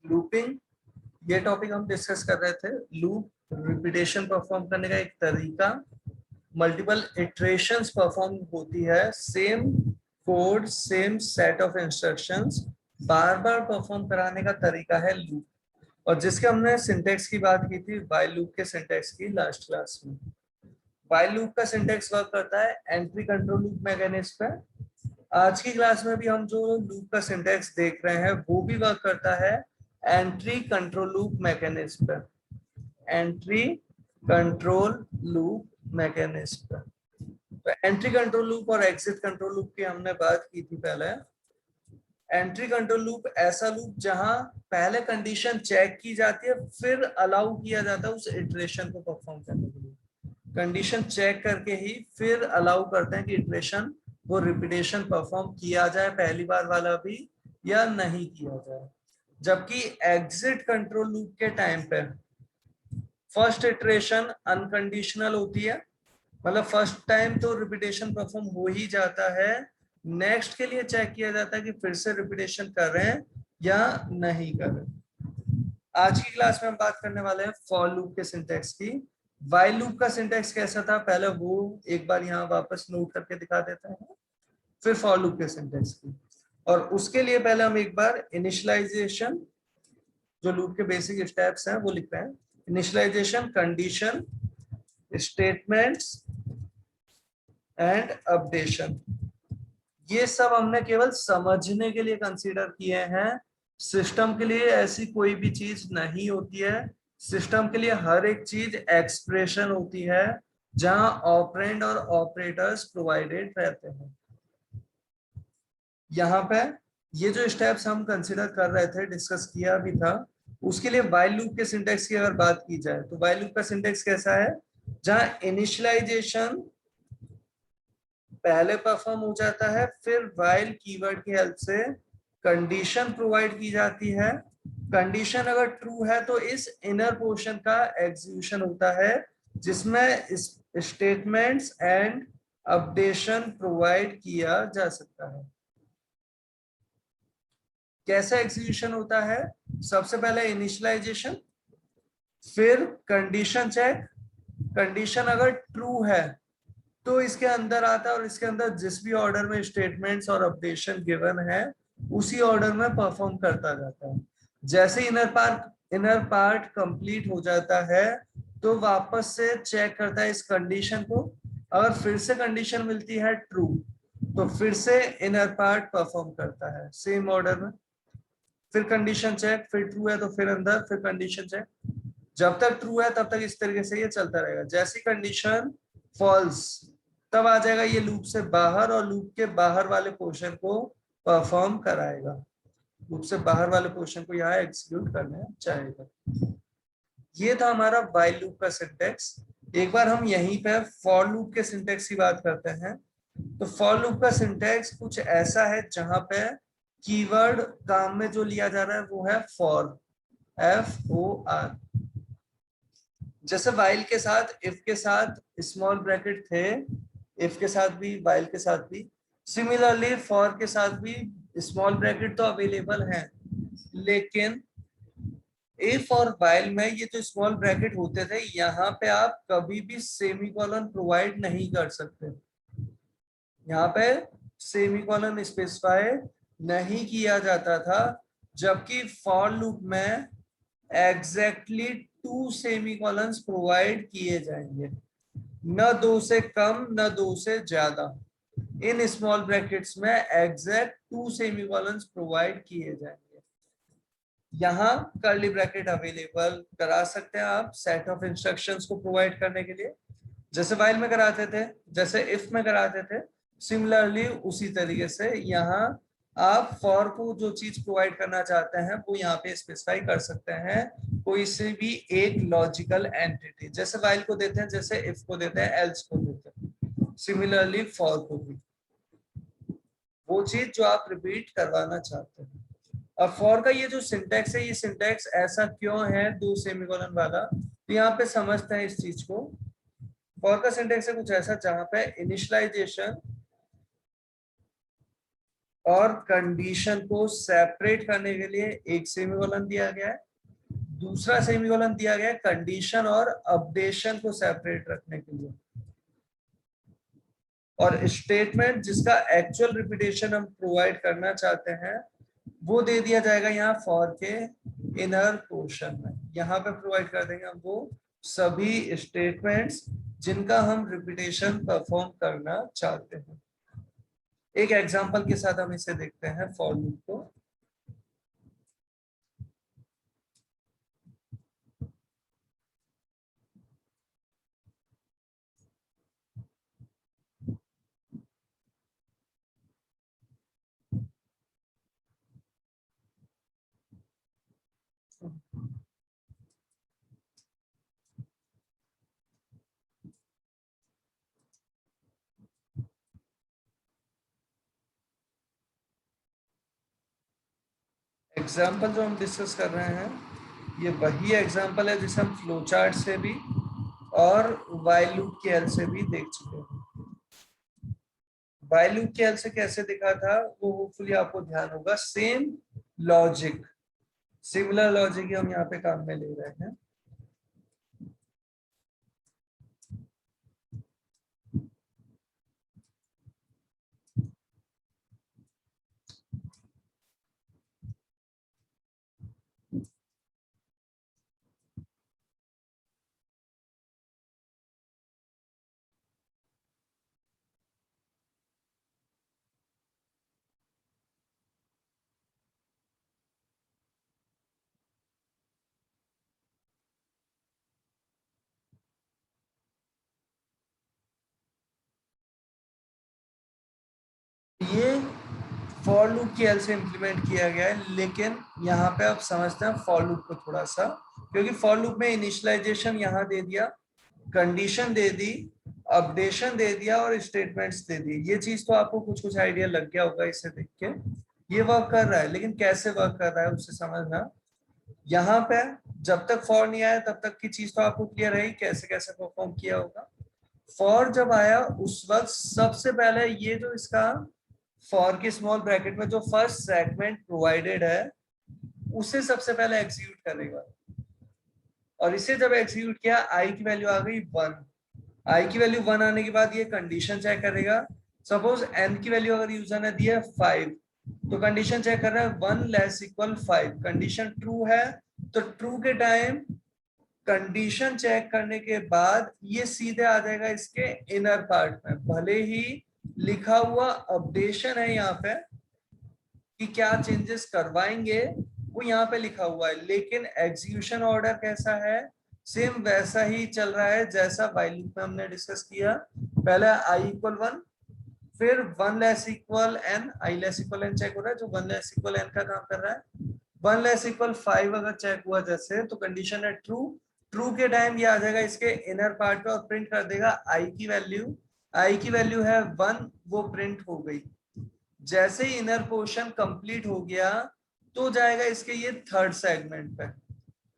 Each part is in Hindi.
लूपिंग, ये टॉपिक हम डिस्कस कर रहे थे। लूप रिपीटेशन परफॉर्म करने का एक तरीका, मल्टीपल इटरेशंस परफॉर्म होती है, same code same set of instructions bar bar perform कराने का तरीका है लूप। और जिसके हमने सिंटेक्स की बात की थी व्हाइल लूप के सिंटेक्स की लास्ट क्लास में। व्हाइल लूप का सिंटेक्स वर्क करता है एंट्री कंट्रोल लूप मैकेनिज्म पे। आज की क्लास में भी हम जो लूप का सिंटेक्स देख रहे हैं वो भी वर्क करता है एंट्री कंट्रोल लूप मैकेनिज्म पे, एंट्री कंट्रोल लूप मैकेनिज्म पे। तो एंट्री कंट्रोल लूप और एग्जिट कंट्रोल लूप की हमने बात की थी पहले। एंट्री कंट्रोल लूप ऐसा लूप जहां पहले कंडीशन चेक की जाती है फिर अलाउ किया जाता है उस इटरेशन को परफॉर्म करने के लिए। कंडीशन चेक करके ही फिर अलाउ करते हैं कि इटरेशन वो रिपीटेशन परफॉर्म किया जाए, पहली बार वाला भी या नहीं किया जाए। जबकि एग्जिट कंट्रोल लूप के टाइम पे फर्स्ट इटरेशन अनकंडीशनल होती है, मतलब फर्स्ट टाइम तो रिपीटेशन परफॉर्म हो ही जाता है, नेक्स्ट के लिए चेक किया जाता है कि फिर से रिपीटेशन कर रहे हैं या नहीं कर रहे। आज की क्लास में हम बात करने वाले हैं फॉर लूप के सिंटेक्स की। व्हाइल लूप का सिंटेक्स कैसा था पहले वो एक बार यहाँ वापस नोट करके दिखा देते हैं, फिर फॉर लूप के सिंटेक्स की। और उसके लिए पहले हम एक बार इनिशियलाइजेशन, जो लूप के बेसिक स्टेप्स हैं वो लिख रहे हैं। Initialisation, condition, statements and updation, ये सब हमने केवल समझने के लिए कंसीडर किए हैं। सिस्टम के लिए ऐसी कोई भी चीज नहीं होती है। सिस्टम के लिए हर एक चीज एक्सप्रेशन होती है जहां ऑपरेंड और ऑपरेटर्स प्रोवाइडेड रहते हैं। यहाँ पे ये जो स्टेप्स हम कंसीडर कर रहे थे, डिस्कस किया भी था, उसके लिए व्हाइल लूप के सिंटेक्स की अगर बात की जाए तो व्हाइल लूप का सिंटेक्स कैसा है, जहां इनिशियलाइजेशन पहले परफॉर्म हो जाता है, फिर व्हाइल कीवर्ड की हेल्प से कंडीशन प्रोवाइड की जाती है। कंडीशन अगर ट्रू है तो इस इनर पोर्शन का एग्जीक्यूशन होता है जिसमें स्टेटमेंट्स एंड अपडेशन प्रोवाइड किया जा सकता है। कैसा एग्जीक्यूशन होता है, सबसे पहले इनिशियलाइजेशन, फिर कंडीशन चेक। कंडीशन अगर ट्रू है तो इसके अंदर आता है और इसके अंदर जिस भी ऑर्डर में स्टेटमेंट्स और अपडेशन गिवन है उसी ऑर्डर में परफॉर्म करता जाता है। जैसे इनर पार्ट कंप्लीट हो जाता है तो वापस से चेक करता है इस कंडीशन को। अगर फिर से कंडीशन मिलती है ट्रू तो फिर से इनर पार्ट परफॉर्म करता है सेम ऑर्डर में, फिर कंडीशन चेक, फिर ट्रू है तो फिर अंदर, फिर कंडीशन चेक। जब तक ट्रू है तब तक इस तरीके से ये चलता रहेगा। जैसी कंडीशन फॉल्स तब आ जाएगा ये लूप से बाहर और लूप के बाहर वाले पोर्शन को परफॉर्म कराएगा। लूप से बाहर वाले पोर्शन को यहाँ एग्जीक्यूट करना चाहेगा। ये था हमारा व्हाइल लूप का सिंटेक्स। एक बार हम यहीं पे फॉर लूप के सिंटेक्स की बात करते हैं। तो फॉर लूप का सिंटेक्स कुछ ऐसा है जहां पे कीवर्ड काम में जो लिया जा रहा है वो है फॉर, FOR। जैसे व्हाइल के साथ इफ के साथ स्मॉल ब्रैकेट थे, इफ के साथ भी व्हाइल के साथ भी, सिमिलरली फॉर के साथ भी स्मॉल ब्रैकेट तो अवेलेबल हैं, लेकिन इफ और व्हाइल में ये जो स्मॉल ब्रैकेट होते थे यहाँ पे आप कभी भी सेमीकोलन प्रोवाइड नहीं कर सकते। यहाँ पे सेमीकोलन स्पेसिफाई नहीं किया जाता था, जबकि फॉर लूप में एग्जैक्टली 2 सेमीकोलंस प्रोवाइड किए जाएंगे, न 2 से कम न 2 से ज्यादा। इन स्मॉल ब्रैकेट्स में एग्जैक्ट 2 सेमीकोलंस प्रोवाइड किए जाएंगे। यहाँ कर्ली ब्रैकेट अवेलेबल करा सकते हैं आप सेट ऑफ इंस्ट्रक्शंस को प्रोवाइड करने के लिए, जैसे व्हाइल में कराते थे, जैसे इफ में कराते थे। सिमिलरली उसी तरीके से यहाँ आप फॉर को जो चीज प्रोवाइड करना चाहते हैं वो यहाँ पे स्पेसिफाई कर सकते हैं, कोई से भी एक लॉजिकल एंटिटी, जैसे व्हाइल को देते हैं, जैसे इफ को देते हैं, एल्स को देते हैं, सिमिलरली फॉर को भी वो चीज जो आप रिपीट करवाना चाहते हैं। अब फॉर का ये जो सिंटेक्स है, ये सिंटेक्स ऐसा क्यों है 2 सेमीकोलन वाला, तो यहाँ पे समझते हैं इस चीज को। फॉर का सिंटेक्स है कुछ ऐसा जहां पे इनिशियलाइजेशन और कंडीशन को सेपरेट करने के लिए एक सेमीकोलन दिया गया है, दूसरा सेमीकोलन दिया गया है कंडीशन और अपडेशन को सेपरेट रखने के लिए, और स्टेटमेंट जिसका एक्चुअल रिपीटेशन हम प्रोवाइड करना चाहते हैं वो दे दिया जाएगा यहाँ फॉर के इनर पोर्शन में। यहाँ पे प्रोवाइड कर देंगे हम वो सभी स्टेटमेंट्स जिनका हम रिपीटेशन परफॉर्म करना चाहते हैं। एक एग्जांपल के साथ हम इसे देखते हैं फॉर लूप को। एग्जाम्पल जो हम डिस्कस कर रहे हैं ये वही एग्जाम्पल है जिसे हम फ्लो चार्ट से भी और व्हाइल लूप के हेल्प से भी देख चुके हैं। व्हाइल लूप के हेल्प से कैसे दिखा था वो होपफुली आपको ध्यान होगा। सेम लॉजिक, सिमिलर लॉजिक हम यहाँ पे काम में ले रहे हैं। ये फॉर लूप की हेल्प से इंप्लीमेंट किया गया है, लेकिन यहाँ पे आप समझते हैं फॉर लूप को थोड़ा सा, क्योंकि फॉर लूप में इनिशियलाइजेशन यहाँ दे दिया, कंडीशन दे दी, अपडेशन दे दिया और स्टेटमेंट्स दे दी। ये चीज तो आपको कुछ कुछ आइडिया लग गया होगा इसे देख के। ये वर्क कर रहा है, लेकिन कैसे वर्क कर रहा है उससे समझना। यहाँ पे जब तक फॉर नहीं आया तब तक की चीज तो आपको क्लियर है कैसे कैसे परफॉर्म किया होगा। फॉर जब आया उस वक्त सबसे पहले ये जो इसका फॉर के स्मॉल ब्रैकेट में जो फर्स्ट सेगमेंट प्रोवाइडेड है उसे सबसे पहले एग्जीक्यूट करेगा, और इसे जब एग्जीक्यूट किया आई की वैल्यू आ गई 1। आई की वैल्यू 1 आने के बाद ये कंडीशन चेक करेगा। सपोज एन की वैल्यू अगर यूजर ने दी है 5, तो कंडीशन चेक कर रहा है 1 लेस इक्वल 5। कंडीशन ट्रू है तो ट्रू के टाइम कंडीशन चेक करने के बाद ये सीधे आ जाएगा इसके इनर पार्ट में। भले ही लिखा हुआ अपडेशन है यहाँ पे कि क्या चेंजेस करवाएंगे वो यहाँ पे लिखा हुआ है, लेकिन एग्जीक्यूशन ऑर्डर कैसा है, सेम वैसा ही चल रहा है जैसा व्हाइल लूप में हमने डिस्कस किया। पहले आई इक्वल 1, फिर 1 लेस इक्वल एन, आई लेस इक्वल एन चेक हो रहा है जो 1 लेस इक्वल एन का काम कर रहा है। 1 लेस इक्वल 5 अगर चेक हुआ जैसे तो कंडीशन है ट्रू। ट्रू के टाइम ये आ जाएगा इसके इनर पार्ट पे और प्रिंट कर देगा आई की वैल्यू। आई की वैल्यू है 1, वो प्रिंट हो गई। जैसे ही इनर पोर्शन कंप्लीट हो गया तो जाएगा इसके ये थर्ड सेगमेंट पे।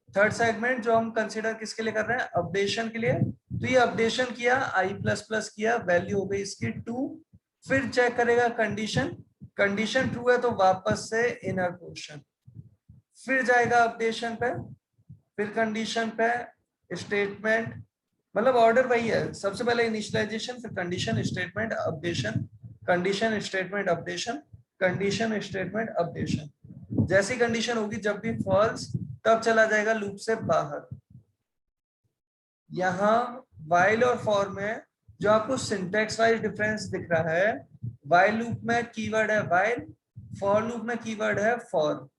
थर्ड सेगमेंट जो हम कंसीडर किसके लिए कर रहे हैं, अपडेशन के लिए। तो ये अपडेशन किया, आई प्लस प्लस किया, वैल्यू हो गई इसकी 2। फिर चेक करेगा कंडीशन, कंडीशन ट्रू है तो वापस से इनर पोर्शन, फिर जाएगा अपडेशन पे, फिर कंडीशन पे स्टेटमेंट, मतलब ऑर्डर वही है। सबसे पहले इनिशियलाइजेशन, फिर condition statement updation, condition statement updation, condition statement updation. जैसी कंडीशन होगी जब भी फॉल्स तब चला जाएगा लूप से बाहर। यहाँ व्हाइल और फॉर में जो आपको सिंटेक्स वाइज डिफरेंस दिख रहा है, व्हाइल लूप में कीवर्ड है व्हाइल, फॉर लूप में कीवर्ड है फॉर।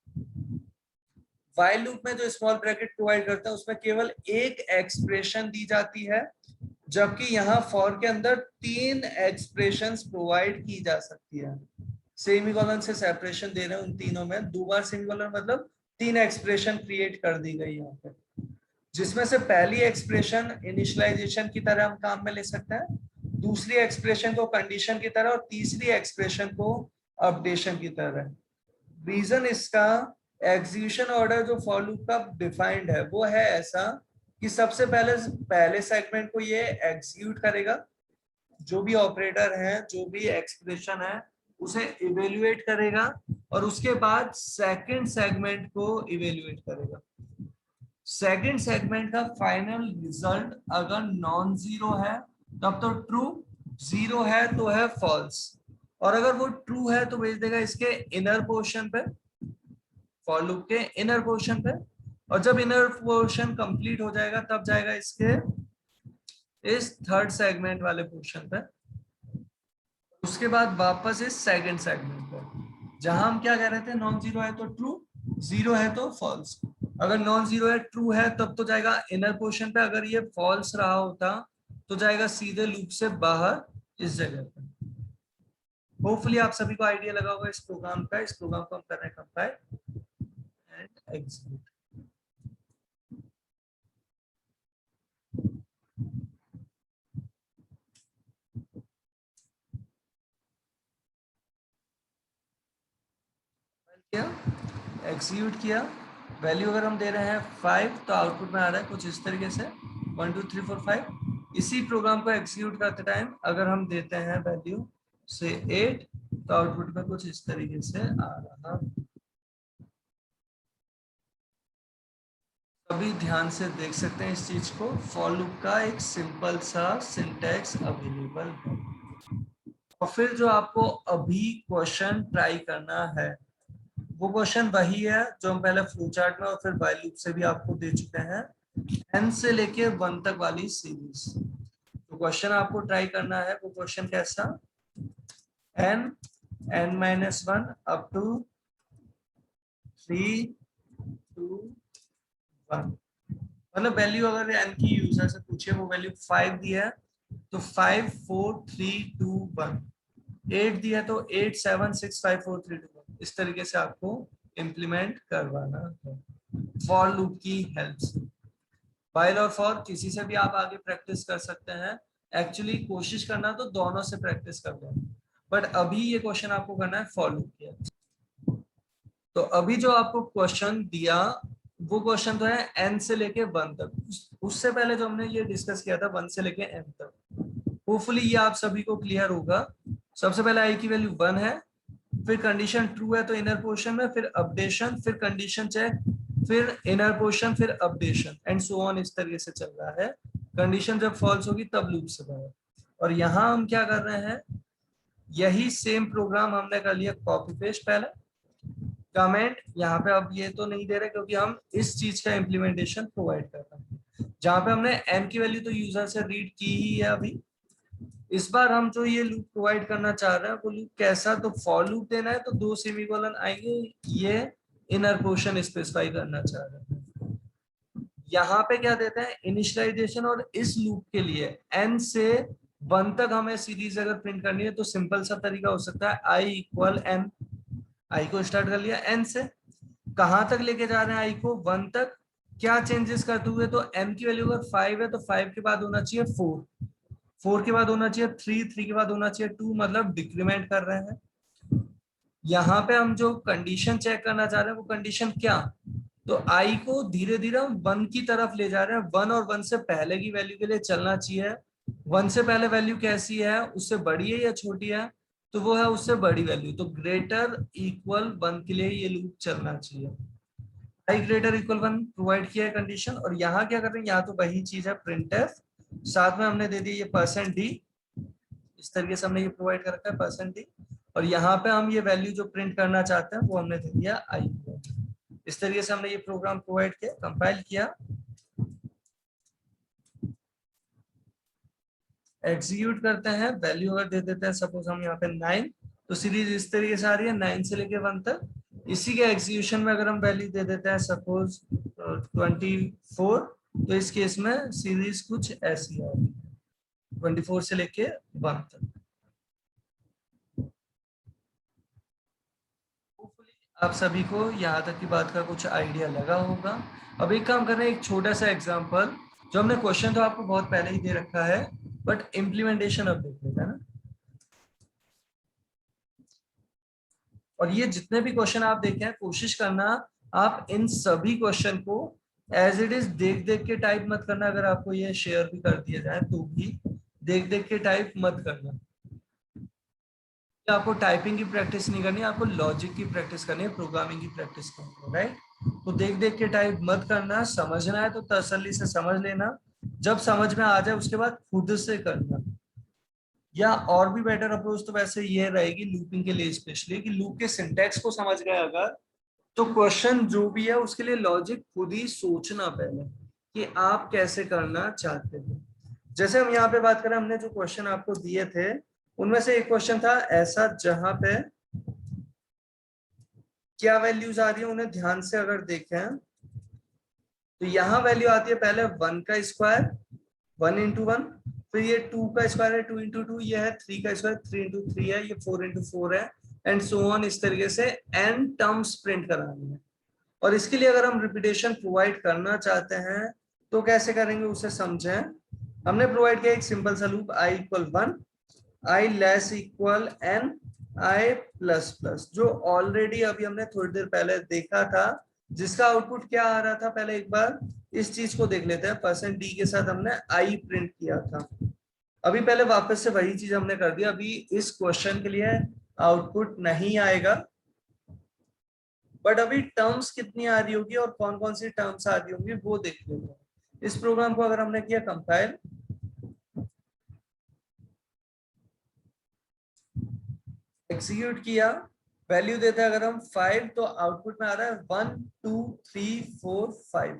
व्हाइल लूप में जो स्मॉल ब्रैकेट प्रोवाइड करता है उसमें केवल एक एक्सप्रेशन दी जाती है, जबकि यहाँ फॉर के अंदर 3 एक्सप्रेशंस प्रोवाइड की जा सकती है। सेमीकोलन से सेपरेशन दे रहे हैं उन तीनों में, 2 बार सेमीकोलन मतलब 3 एक्सप्रेशन क्रिएट कर दी गई यहाँ पे, जिसमें से पहली एक्सप्रेशन इनिशियलाइजेशन की तरह हम काम में ले सकते हैं, दूसरी एक्सप्रेशन को कंडीशन की तरह और तीसरी एक्सप्रेशन को अपडेशन की तरह। रीजन इसका एग्जीक्यूशन ऑर्डर जो फॉर लूप का डिफाइंड है वो है ऐसा कि सबसे पहले सेगमेंट को ये एग्जीक्यूट करेगा, जो भी ऑपरेटर है जो भी एक्सप्रेशन है उसे इवेल्युएट करेगा और उसके बाद सेकंड सेगमेंट को इवेल्युएट करेगा। सेकंड सेगमेंट का फाइनल रिजल्ट अगर नॉन जीरो है तब तो ट्रू, जीरो है तो है फॉल्स, और अगर वो ट्रू है तो भेज देगा इसके इनर पोर्शन पे, फॉर लूप के इनर पोर्शन पे, और जब इनर पोर्शन कंप्लीट हो जाएगा तब जाएगा इसके इस थर्ड सेगमेंट वाले पोर्शन पे, उसके बाद वापस इस सेकंड सेगमेंट पे, जहां हम क्या कह रहे थे नॉन जीरो है तो ट्रू, जीरो है तो फॉल्स। अगर नॉन जीरो है ट्रू है तब तो जाएगा इनर पोर्शन पे, अगर ये फॉल्स रहा होता तो जाएगा सीधे लूप से बाहर इस जगह पे। होपफुली आप सभी को आइडिया लगा होगा इस प्रोग्राम का। इस प्रोग्राम को हम कर रहे हैं कंपाइल एंड एग्जीक्यूट। किया, एग्जीक्यूट किया, वैल्यू अगर हम दे रहे हैं 5 तो आउटपुट में आ रहा है कुछ इस तरीके से 1 2 3 4 5। इसी प्रोग्राम को एग्जीक्यूट करते टाइम अगर हम देते हैं वैल्यू से 8 तो आउटपुट में कुछ इस तरीके से आ रहा। अभी ध्यान से देख सकते हैं इस चीज को, फॉर लूप का एक सिंपल सा सिंटैक्स अवेलेबल है। और फिर जो आपको अभी क्वेश्चन ट्राई करना है वो क्वेश्चन वही है जो हम पहले फ्लो चार्ट में और फिर व्हाइल लूप से भी आपको दे चुके हैं, n से लेके 1 तक वाली सीरीज। तो क्वेश्चन आपको ट्राई करना है वो क्वेश्चन कैसा, n-1 अप टू 3 2 1। मतलब वैल्यू अगर n की यूजर से पूछे वो वैल्यू 5 दी है तो 5 4 3 2 1, 8 दिया है तो 8 7 6 5 4 3 2 1। इस तरीके से आपको इम्प्लीमेंट करवाना है फॉर लूप की हेल्प से। व्हाइल और फॉर किसी से भी आप आगे प्रैक्टिस कर सकते हैं, एक्चुअली कोशिश करना तो दोनों से प्रैक्टिस कर लो, बट अभी ये क्वेश्चन आपको करना है फॉर लूप की। तो अभी जो आपको क्वेश्चन दिया वो क्वेश्चन तो है n से लेके 1 तक, उससे पहले जो हमने ये डिस्कस किया था 1 से लेके n तक। होपफुली ये आप सभी को क्लियर होगा। सबसे पहले i की वैल्यू 1 है, फिर कंडीशन ट्रू है तो इनर पोर्शन में, फिर अपडेशन, फिर कंडीशन चेक, फिर इनर पोर्शन, फिर अपडेशन एंड सो ऑन, इस तरीके से चल रहा है। कंडीशन जब फॉल्स होगी तब लूप से बाहर। और यहाँ हम क्या कर रहे हैं, यही सेम प्रोग्राम हमने कर लिया कॉपी पेस्ट पहले, कमेंट यहाँ पे अब ये तो नहीं दे रहे क्योंकि हम इस चीज का इम्प्लीमेंटेशन प्रोवाइड कर रहे हैं, जहां पे हमने n की वैल्यू तो यूजर से रीड की ही है अभी। इस बार हम जो ये लूप प्रोवाइड करना चाह रहे हैं वो लूप कैसा, तो फॉर लूप देना है तो 2 सेमीकोलन आएंगे, ये इनर पोर्शन स्पेसिफाई करना चाह रहे हैं। यहाँ पे क्या देते हैं इनिशियलाइजेशन, और इस लूप के लिए n से 1 तक हमें सीरीज अगर प्रिंट करनी है तो सिंपल सा तरीका हो सकता है i इक्वल n। आई को स्टार्ट कर लिया n से, कहां तक लेके जा रहे हैं आई को 1 तक, क्या चेंजेस करते हुए, तो m की वैल्यू अगर 5 है तो 5 के बाद होना चाहिए 4, 4 के बाद होना चाहिए 3, 3 के बाद होना चाहिए 2, मतलब डिक्रीमेंट कर रहे हैं। यहाँ पे हम जो कंडीशन चेक करना चाह रहे हैं वो कंडीशन क्या, तो आई को धीरे धीरे हम 1 की तरफ ले जा रहे हैं, 1 और 1 से पहले की वैल्यू के लिए चलना चाहिए। 1 से पहले वैल्यू कैसी है, उससे बड़ी है या छोटी है, तो वो है उससे बड़ी वैल्यू, तो ग्रेटर इक्वल 1 के लिए ये लूप चलना चाहिए। आई ग्रेटर इक्वल 1 प्रोवाइड किया है कंडीशन, और यहाँ क्या कर रहे हैं, यहाँ तो वही चीज है प्रिंटफ, साथ में हमने दे दी ये %d, इस तरीके से हमने ये प्रोवाइड कर रखा है %d, और यहाँ पे हम ये वैल्यू जो प्रिंट करना चाहते हैं वो हमने दे दिया आई। इस तरीके से हमने ये प्रोग्राम प्रोवाइड किया, कंपाइल किया, एग्जीक्यूट करते हैं, वैल्यू अगर दे देते हैं सपोज हम यहाँ पे 9, तो सीरीज इस तरीके से आ रही है 9 से लेके 1 तक। इसी के एग्जीक्यूशन में अगर हम वैल्यू दे देते हैं सपोज 24, तो इस केस में सीरीज कुछ ऐसी आ रही है 24 से लेके 1 तक। आप सभी को यहाँ तक की बात का कुछ आइडिया लगा होगा। अब एक काम कर रहे हैं, एक छोटा सा एग्जांपल, जो हमने क्वेश्चन तो आपको बहुत पहले ही दे रखा है बट इम्प्लीमेंटेशन अब देख लेते हैं ना। और ये जितने भी क्वेश्चन आप देखे हैं कोशिश करना आप इन सभी क्वेश्चन को एज इट इज देख देख के टाइप मत करना, अगर आपको ये शेयर भी कर दिया जाए तो भी देख देख के टाइप मत करना। आपको टाइपिंग की प्रैक्टिस नहीं करनी, आपको लॉजिक की प्रैक्टिस करनी है, प्रोग्रामिंग की प्रैक्टिस करनी है, राइट। तो देख देख के टाइप मत करना, समझना है तो तसल्ली से समझ लेना, जब समझ में आ जाए उसके बाद खुद से करना। या और भी बेटर अप्रोच तो वैसे ये रहेगी लूपिंग के लिए स्पेशली, कि लूप के सिंटैक्स को समझ गए अगर, तो क्वेश्चन जो भी है उसके लिए लॉजिक खुद ही सोचना पहले कि आप कैसे करना चाहते हो। जैसे हम यहाँ पे बात करें, हमने जो क्वेश्चन आपको दिए थे उनमें से एक क्वेश्चन था ऐसा जहां पे क्या वैल्यूज आ रही है, उन्हें ध्यान से अगर देखें तो यहाँ वैल्यू आती है पहले 1 का स्क्वायर 1 इंटू 1, फिर ये 2 का स्क्वायर है 2 इंटू 2, ये है 3 का स्क्वायर 3 इंटू 3 है, ये 4 इंटू 4 है, एंड सो ऑन। इस तरीके से n टर्म्स प्रिंट करानी है। और इसके लिए अगर हम रिपीटेशन प्रोवाइड करना चाहते हैं तो कैसे करेंगे उसे समझें। हमने प्रोवाइड किया एक सिंपल सा loop i equal 1, i less equal n, i plus plus, जो ऑलरेडी अभी हमने थोड़ी देर पहले देखा था, जिसका आउटपुट क्या आ रहा था। पहले एक बार इस चीज को देख लेते हैं। %d के साथ हमने i प्रिंट किया था, अभी पहले वापस से वही चीज हमने कर दिया। अभी इस क्वेश्चन के लिए आउटपुट नहीं आएगा, बट अभी टर्म्स कितनी आ रही होगी और कौन कौन सी टर्म्स आ रही होंगी वो देख लेते हैं। इस प्रोग्राम को अगर हमने किया कंपाइल, एग्जीक्यूट किया, वैल्यू देते हैं अगर हम 5, तो आउटपुट में आ रहा है 1 2 3 4 5।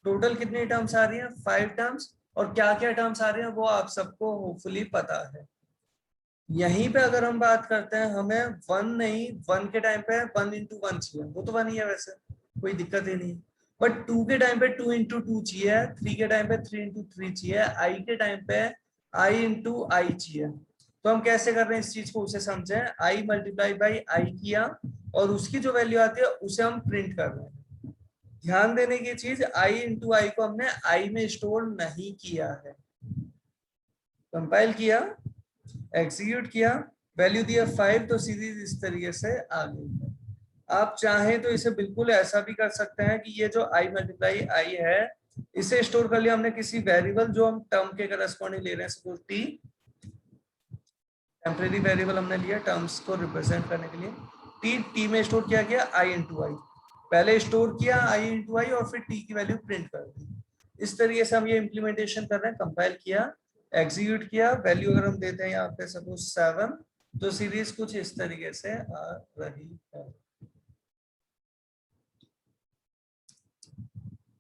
टोटल कितनी टर्म्स आ रही हैं? 5 टर्म्स। और क्या क्या टर्म्स आ रही हैं वो आप सबको होपफुली पता है। यहीं पे अगर हम बात करते हैं, हमें 1 नहीं, 1 के टाइम पे 1 इंटू 1 चाहिए, वो तो 1 ही है वैसे, कोई दिक्कत ही नहीं। बट 2 के टाइम पे 2 इंटू 2 चाहिए, 3 के टाइम पे 3 इंटू 3 चाहिए, आई के टाइम पे आई इंटू आई चाहिए। तो हम कैसे कर रहे हैं इस चीज को, उसे समझें। आई मल्टीप्लाई बाई आई किया और उसकी जो वैल्यू आती है उसे हम प्रिंट कर रहे हैं। ध्यान देने की चीज, आई इंटू आई को हमने आई में स्टोर नहीं किया है। कंपाइल किया, एग्जीक्यूट किया, वैल्यू दिया 5, तो सीरीज इस तरीके से आ गई है। आप चाहें तो इसे बिल्कुल ऐसा भी कर सकते हैं कि ये जो i मल्टीप्लाई आई है इसे स्टोर कर लिया हमने किसी वेरिएबल जो हम टर्म के करस्पॉन्डिंग ले रहे हैं, सपोज t, टेम्परेरी वेरिएबल हमने लिया टर्म्स को रिप्रेजेंट करने के लिए। t में स्टोर किया गया i इंटू आई, पहले स्टोर किया i इंटू आई और फिर t की वैल्यू प्रिंट कर दी। इस तरीके से हम ये इम्प्लीमेंटेशन कर रहे हैं। कंपाइल किया, एग्जीक्यूट किया, वैल्यू अगर हम देते हैं यहाँ पे सपोज 7, तो सीरीज कुछ इस तरीके से आ रही है।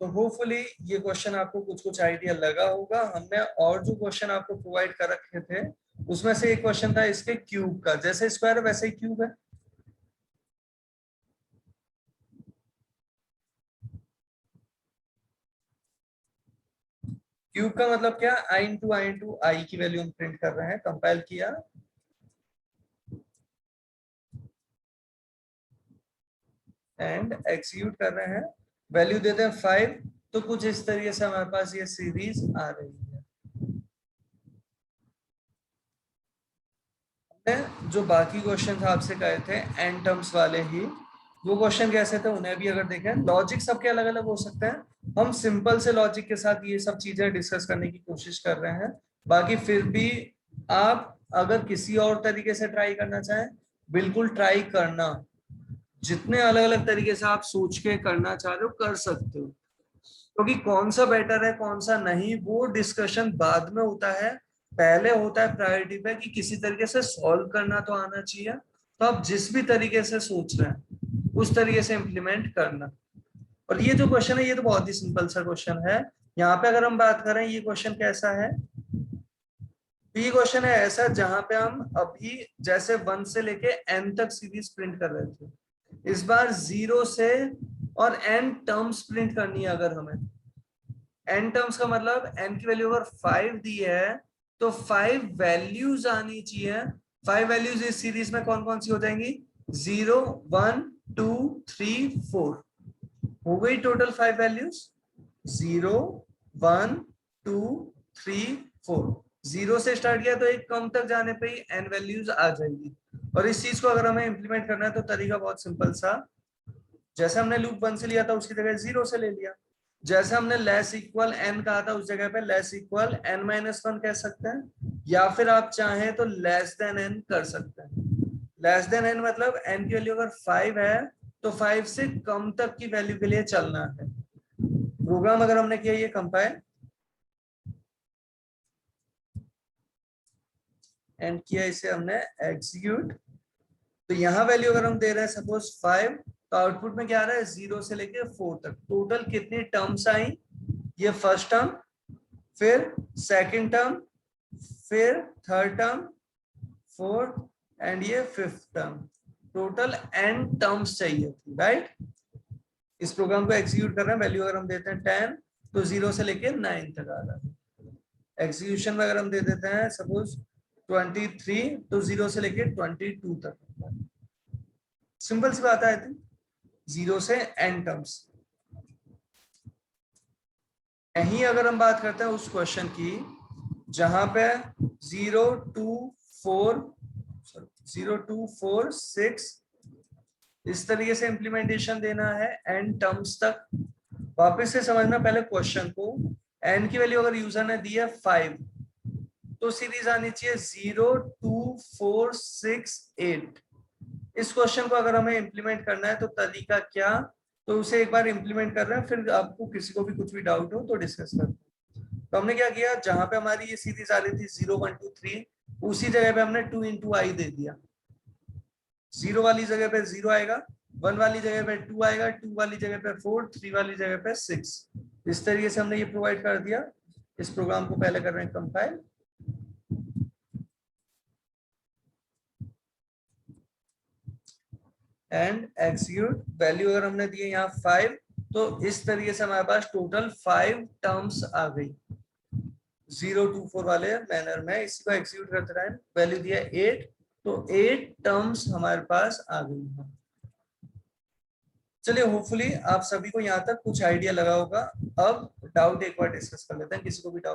तो होपफुली ये क्वेश्चन आपको कुछ कुछ आइडिया लगा होगा। हमने और जो क्वेश्चन आपको प्रोवाइड कर रखे थे उसमें से एक क्वेश्चन था इसके क्यूब का, जैसे स्क्वायर है वैसे ही क्यूब है। क्यूब का मतलब क्या, आई इंटू आई की वैल्यू हम प्रिंट कर रहे हैं। कंपाइल किया एंड एक्सिक्यूट कर रहे हैं, वैल्यू देते हैं 5, तो कुछ इस तरीके से हमारे पास ये सीरीज आ रही है। हमने जो बाकी क्वेश्चन आपसे कहे थे एन टर्म्स वाले ही, वो क्वेश्चन कैसे थे उन्हें भी अगर देखें। लॉजिक सबके अलग अलग हो सकते हैं, हम सिंपल से लॉजिक के साथ ये सब चीजें डिस्कस करने की कोशिश कर रहे हैं। बाकी फिर भी आप अगर किसी और तरीके से ट्राई करना चाहें, बिल्कुल ट्राई करना, जितने अलग अलग तरीके से आप सोच के करना चाह रहे हो कर सकते हो। क्योंकि कौन सा बेटर है कौन सा नहीं वो डिस्कशन बाद में होता है, पहले होता है प्रायोरिटी पे कि किसी तरीके से सॉल्व करना तो आना चाहिए। तो आप जिस भी तरीके से सोच रहे हैं उस तरीके से इम्प्लीमेंट करना। और ये जो क्वेश्चन है ये तो बहुत ही सिंपल सा क्वेश्चन है। यहाँ पे अगर हम बात करें ये क्वेश्चन कैसा है, तो ये क्वेश्चन है ऐसा जहां पे हम अभी जैसे 1 से लेके n तक सीरीज प्रिंट कर रहे थे, इस बार 0 से और n टर्म्स प्रिंट करनी है। अगर हमें n टर्म्स का मतलब n की वैल्यू अगर 5 दी है तो 5 वैल्यूज आनी चाहिए। 5 वैल्यूज इस सीरीज में कौन कौन सी हो जाएंगी, 0 1 2 3 4, हो गई टोटल 5 वैल्यूज। 0 1 2 3 4, 0 से स्टार्ट किया तो एक कम तक जाने पे ही n वैल्यूज आ जाएगी। और इस चीज को अगर हमें इंप्लीमेंट करना है तो तरीका बहुत सिंपल सा, जैसे हमने लूप 1 से लिया था उसकी जगह 0 से ले लिया। जैसे हमने लेस इक्वल n कहा था उस जगह पे लेस इक्वल n-1 कह सकते हैं, या फिर आप चाहें तो लेस देन n कर सकते हैं। लेस देन n मतलब n की वैल्यू अगर 5 है तो 5 से कम तक की वैल्यू के लिए चलना है। प्रोग्राम अगर हमने किया ये कंपाइल एंड किया, इसे हमने एग्जीक्यूट, तो यहाँ वैल्यू अगर हम दे रहे हैं सपोज 5, तो आउटपुट में क्या आ रहा है 0 से लेके 4 तक टोटल कितनी टर्म्स आई, ये फर्स्ट टर्म, फिर सेकंड टर्म, फिर थर्ड टर्म, फोर्थ एंड ये fifth term, total n terms चाहिए थी, राइट। इस प्रोग्राम को एग्जीक्यूट कर रहे हैं, वैल्यू अगर हम देते हैं 10 तो 0 से लेके 9 तक आ रहा है। एग्जीक्यूशन में अगर हम दे देते हैं सपोज 23 तो 0 से लेके 22 तक, सिंपल सी बात है, आई थिंक 0 से n टर्म्स। यहीं अगर हम बात करते हैं उस क्वेश्चन की जहां पे 0 2 4 6 इस तरीके से इंप्लीमेंटेशन देना है n टर्म्स तक। वापस से समझना पहले क्वेश्चन को, n की वैल्यू अगर यूजर ने दी है 5 तो सीरीज आनी चाहिए 0 2 4 6 8। इस क्वेश्चन को अगर हमें इंप्लीमेंट करना है तो तरीका क्या, तो उसे एक बार इंप्लीमेंट कर रहे हैं, फिर आपको किसी को भी कुछ भी डाउट हो तो डिस्कस करते हैं। तो हमने क्या किया, जहां पे हमारी ये सीरीज आ रही थी 0 1 2 3, उसी जगह पे हमने 2 into i दे दिया। 0 वाली जगह पे 0 आएगा, 1 वाली जगह पे 2 आएगा, 2 वाली जगह पे 4, 3 वाली जगह पे 6। इस तरीके से हमने ये प्रोवाइड कर दिया। इस प्रोग्राम को पहले कर रहे हैं कंपाइल एंड एग्जीक्यूट। वैल्यू अगर हमने दी है यहाँ 5, तो इस तरीके से हमारे पास टोटल 5 टर्म्स आ गई 0 2 4 वाले मैनर में। इसी को एग्जीक्यूट करते रहे, वैल्यू दिया 8, तो 8 टर्म्स हमारे पास आ गई है। चलिए, होपफुली आप सभी को यहाँ तक कुछ आइडिया लगा होगा। अब डाउट एक बार डिस्कस कर लेते हैं, किसी को भी डाउट